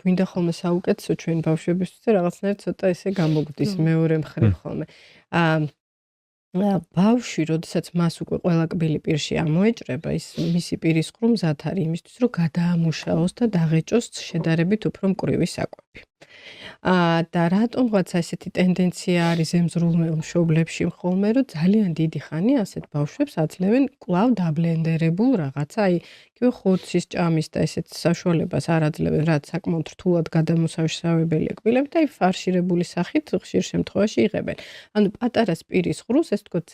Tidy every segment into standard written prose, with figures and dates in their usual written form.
გვინდა ხოლმე საუკეთესო ჩვენ ბავშვებისთვის და რაღაცნაირად ცოტა ესე გამოგვდის მეორე მხრივ ხოლმე. ბავშვი, როდესაც მას უკვე ყველა კბილი პირში ამოეჭრება, ის მისი პირის ყრუ მზად არის იმისთვის, რომ გადაამუშაოს და დაღეჭოს შედარებით უფრო მკვრივი საკვები. და რატომღაც ესეთი ტენდენცია არის ზემზრულმელ მშობლებში ხოლმე, რომ ძალიან დიდი ხანი ასეთ ბავშვებს აძლევენ კვლავ დაბლენდერებულ რაღაცა, აი იგივე ხორცის ჭამის და ესეთ საშუალებას არ აძლევენ, რაც საკმაოდ რთულად გადამოსავსებელია კბილები და აი ფარშირებული სახით ხშირ შემთხვევაში იღებენ. ანუ პატარა სპირის ღრუს, ესე ვთქვათ,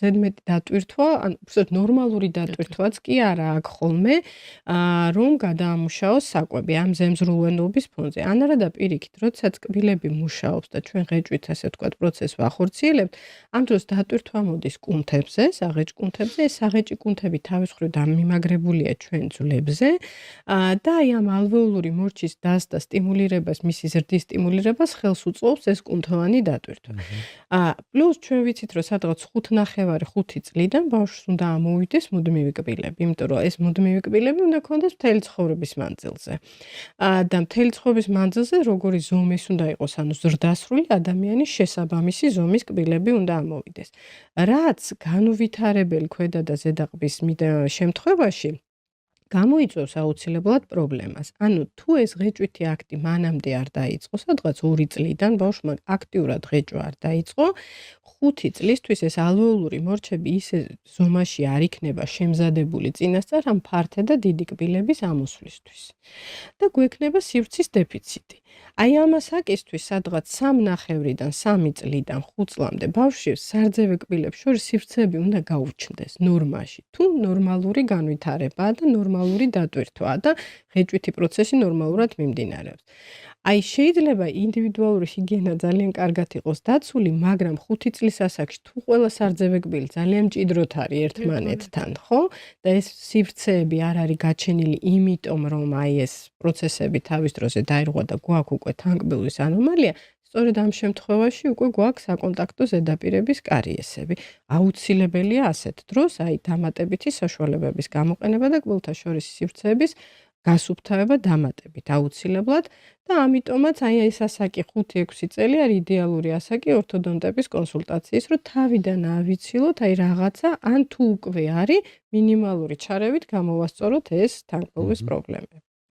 ზედმეტი დატვირთვა, ანუ უბრალოდ ნორმალური დატვირთვაც კი არა აქვს ხოლმე, რომ გადაამუშაოს საკვები ამ ზემზრულვენობის ფონზე. ან არა პირიქით, როდესაც კბილები მუშაობს და ჩვენ ღეჭვით, ასე ვთქვათ, პროცესს ვახორციელებთ, ამ დროს დატვირთვა მოდის კუნთებზე, საღეჭ კუნთებზე, ეს საღეჭი კუნთები თავის მხრივ დამიმაგრებულია ჩვენ ძვლებზე და აი ამ ალვეოლური მორჩის დასდა სტიმულირებას, მისი ზრდის სტიმულირებას ხელს უწყობს ეს კუნთოვანი დატვირთვა. პლუს ჩვენ ვიცით, რომ სადღაც 5.5 წლიდან ბავშვს უნდა ამოვიდეს მუდმივი კბილები, იმიტომ რომ ეს მუდმივი კბილები უნდა ქონდეს მთელი ცხოვრების მანძილზე. და მთელი ცხოვრების მანძილზე როგორი ზომის უნდა იყოს, ანუ ზრდასრული ადამიანის შესაბამისი ზომის კბილები უნდა ამოვიდეს. რაც განუვითარებელი ქვედა და ზედაყბის შემთხვევაში გამოიწვევს აუცილებლად პრობლემას. ანუ თუ ეს ღეჭვითი აქტი მანამდე არ დაიწყო, სადღაც 2 წლიდან ბავშვმა აქტიურად ღეჭვა არ დაიწყო, 5 წლისთვის ეს ალვეოლური მორჩები ისე ზომაში არ იქნება შემზადებული წინასწარ ამ ფართე და დიდი კბილების ამოსვლისთვის. და გვექნება სივრცის დეფიციტი. აი ამასაკისთვის სადღაც 3.5-დან 3 წლიდან 5 წლამდე ბავშვში სარძევე კბილებს შორის სივრცეები უნდა გაუჩნდეს ნორმაში. თუ ნორმალური განვითარებაა და ნორმალური დატვირთვაა და ღეჭვითი პროცესი ნორმალურად მიმდინარეობს. აი შეიძლება ინდივიდუალური ჰიგიენა ძალიან კარგად იყოს დაცული, მაგრამ 5 წლის ასაკში თუ ყველა სარძევე კბილი ძალიან მჭიდროდ არის ერთმანეთთან, ხო? და ეს სივრცეები არ არის გაჩენილი, იმიტომ რომ აი ეს პროცესები თავის დროზე დაირღვა და გვაქვს უკვე თანკბილის ანომალია, სწორედ ამ შემთხვევაში უკვე გვაქვს საკონტაქტო ზედაპირების კარიესები. აუცილებელია ასეთ დროს აი დამატებითი საშუალებების გამოყენება და კბილთა შორის სივრცეების გასუფთავება დამატებით აუცილებლად და ამიტომაც აი ეს ასაკი 5-6 წელი არის იდეალური ასაკი ორთოდონტების კონსულტაციის, რომ თავიდან ავიცილოთ აი რაღაცა, ან თუ უკვე არის მინიმალური ჩარევით გამოვასწოროთ ეს თანკბილის პრობლემები.